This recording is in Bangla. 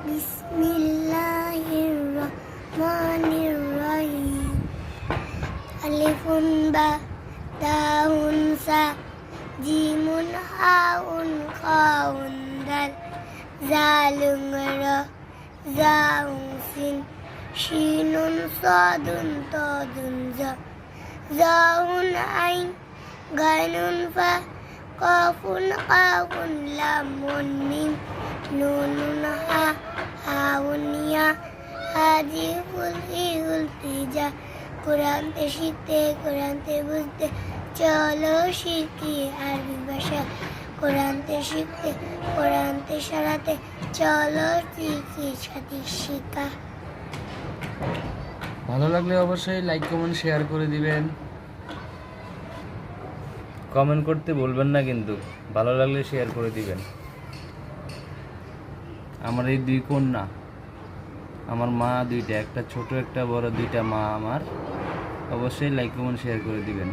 বিসমিল্লাহির রহমানির রহিম। আলিফুন বা তাউন সা জিমুন হাউন খাউন দাল জালুন র জাউন সিন শিনুন সাদুন তাদুন জা জাউন আইন গানুন ফা কাফুন কাফুন লামুন মিম নুনুন হা হাউন ইয়া হাদিফুল ইহুল তিজা। কোরআনতে শিখতে কোরআনতে বুঝতে চলো শিখি আরবি ভাষা। কোরআনতে শিখতে কোরআনতে সারাতে চলো শিখি সাথী শিখা। ভালো লাগলে অবশ্যই লাইক কমেন্ট শেয়ার করে দিবেন। কমেন্ট করতে বলবেন না কিন্তু, ভালো লাগলে শেয়ার করে দিবেন। আমার এই দুই কন্যা, আমার মা দুইটা, একটা ছোট একটা বড়, দুইটা মা আমার। অবশ্যই লাইক কমেন্ট শেয়ার করে দিবেন।